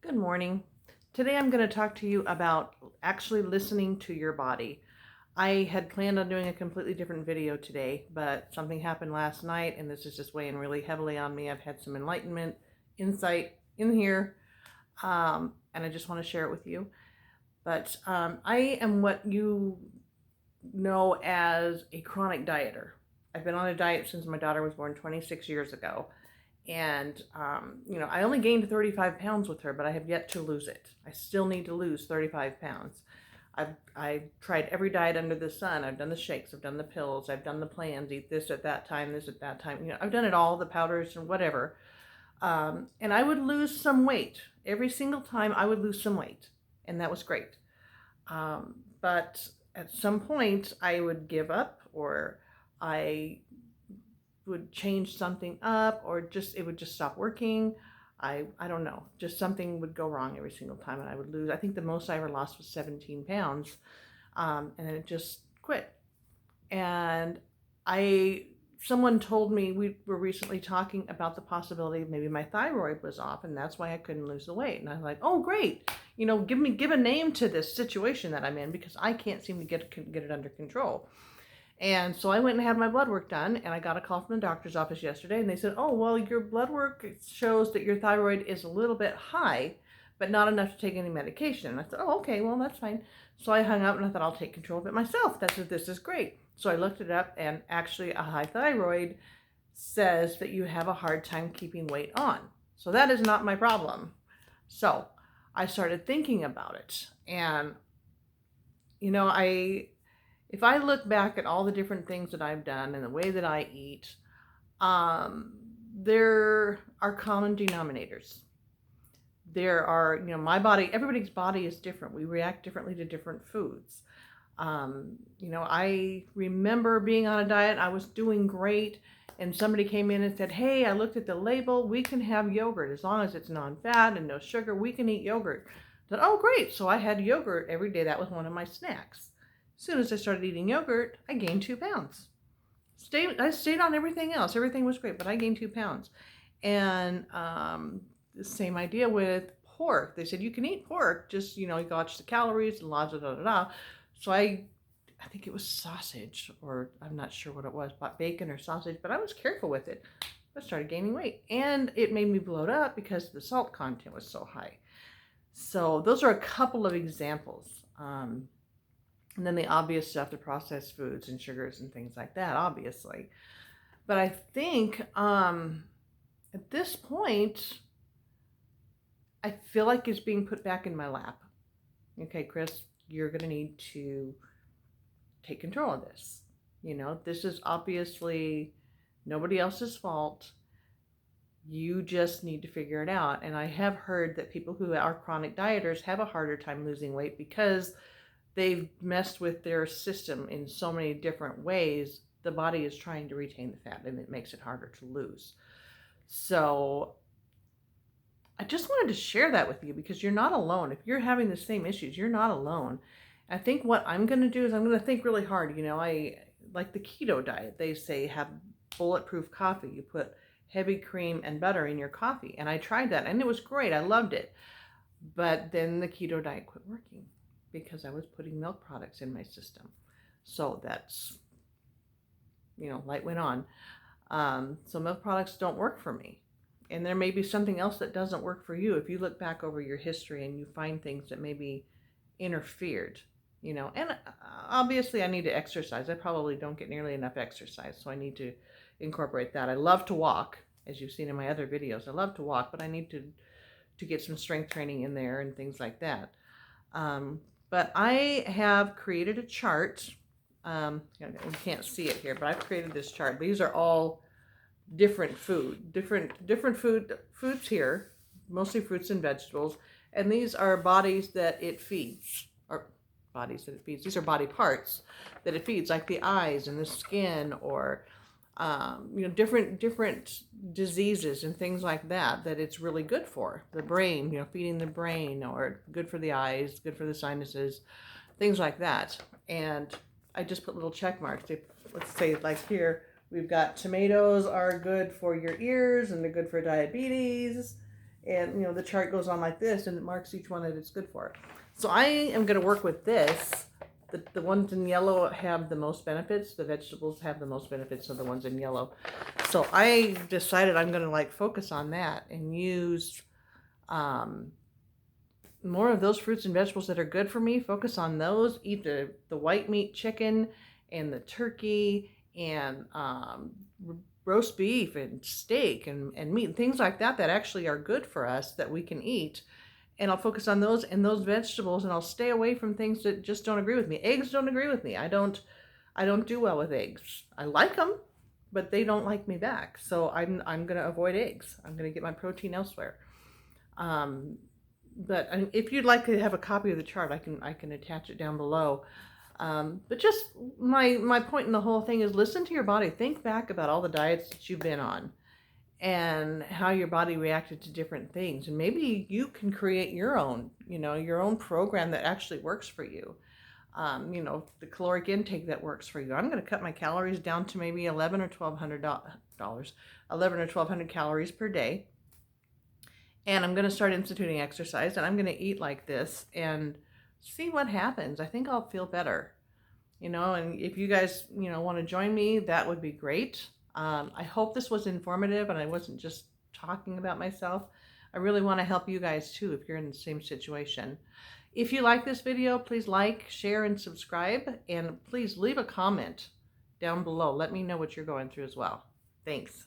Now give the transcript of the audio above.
Good morning. Today I'm going to talk to you about actually listening to your body. I had planned on doing a completely different video today, but something happened last night and this is just weighing really heavily on me. I've had some enlightenment, insight in here, and I just want to share it with you. But I am what you know as a chronic dieter. I've been on a diet since my daughter was born 26 years ago. And, I only gained 35 pounds with her, but I have yet to lose it. I still need to lose 35 pounds. I've tried every diet under the sun. I've done the shakes, I've done the pills, I've done the plans, eat this at that time, this at that time. I've done it all, the powders and whatever. And I would lose some weight. Every single time I would lose some weight. And that was great. But at some point I would give up, or I would change something up, or just it would just stop working. I don't know, just something would go wrong every single time and I would lose. I think the most I ever lost was 17 pounds, and then it just quit. And I someone told me, we were recently talking about the possibility of maybe my thyroid was off and that's why I couldn't lose the weight. And I was like, oh great, give a name to this situation that I'm in, because I can't seem to get it under control. And so I went and had my blood work done, and I got a call from the doctor's office yesterday, and they said, oh, well, your blood work shows that your thyroid is a little bit high, but not enough to take any medication. And I said, oh, okay, well, that's fine. So I hung up and I thought, I'll take control of it myself. This is great. So I looked it up, and actually a high thyroid says that you have a hard time keeping weight on. So that is not my problem. So I started thinking about it, and if I look back at all the different things that I've done and the way that I eat, there are common denominators. There are, my body, everybody's body is different. We react differently to different foods. I remember being on a diet, I was doing great, and somebody came in and said, hey, I looked at the label, we can have yogurt as long as it's non-fat and no sugar, we can eat yogurt. I said, oh, great. So I had yogurt every day. That was one of my snacks. As soon as I started eating yogurt, I gained 2 pounds. I stayed on everything else. Everything was great, but I gained 2 pounds. And the same idea with pork. They said you can eat pork, just you watch the calories and la da da da da. So I think it was sausage, or I'm not sure what it was, but bacon or sausage. But I was careful with it. I started gaining weight, and it made me bloat up because the salt content was so high. So those are a couple of examples. And then the obvious stuff, the processed foods and sugars and things like that, obviously. But I think at this point, I feel like it's being put back in my lap. Okay, Chris, you're going to need to take control of this. This is obviously nobody else's fault. You just need to figure it out. And I have heard that people who are chronic dieters have a harder time losing weight because they've messed with their system in so many different ways. The body is trying to retain the fat, and it makes it harder to lose. So I just wanted to share that with you, because you're not alone. If you're having the same issues, you're not alone. I think what I'm going to do is I'm going to think really hard. I like the keto diet. They say have bulletproof coffee. You put heavy cream and butter in your coffee. And I tried that, and it was great. I loved it. But then the keto diet quit working, because I was putting milk products in my system. So that's, light went on. So milk products don't work for me. And there may be something else that doesn't work for you. If you look back over your history and you find things that maybe interfered, and obviously I need to exercise. I probably don't get nearly enough exercise, so I need to incorporate that. I love to walk, as you've seen in my other videos. I love to walk, but I need to get some strength training in there and things like that. But I have created a chart. You can't see it here, but I've created this chart. These are all different foods here, mostly fruits and vegetables. And these are bodies that it feeds, or bodies that it feeds. These are body parts that it feeds, like the eyes and the skin, or different diseases and things like that it's really good for. The brain, feeding the brain, or good for the eyes, good for the sinuses, things like that. And I just put little check marks. Let's say, like here, we've got tomatoes are good for your ears, and they're good for diabetes. And, the chart goes on like this, and it marks each one that it's good for. So I am going to work with this. The ones in yellow have the most benefits. The vegetables have the most benefits of the ones in yellow. So I decided I'm going to focus on that and use more of those fruits and vegetables that are good for me. Focus on those. Eat the white meat chicken and the turkey and roast beef and steak and meat and things like that actually are good for us that we can eat. And I'll focus on those and those vegetables, and I'll stay away from things that just don't agree with me. Eggs don't agree with me. I don't do well with eggs. I like them, but they don't like me back. So I'm going to avoid eggs. I'm going to get my protein elsewhere. But if you'd like to have a copy of the chart, I can attach it down below. But just my point in the whole thing is listen to your body. Think back about all the diets that you've been on and how your body reacted to different things. And maybe you can create your own, your own program that actually works for you. The caloric intake that works for you. I'm going to cut my calories down to maybe $1,100 or $1,200 calories per day. And I'm going to start instituting exercise, and I'm going to eat like this and see what happens. I think I'll feel better, and if you guys, want to join me, that would be great. I hope this was informative and I wasn't just talking about myself. I really want to help you guys too if you're in the same situation. If you like this video, please like, share, and subscribe, and please leave a comment down below. Let me know what you're going through as well. Thanks.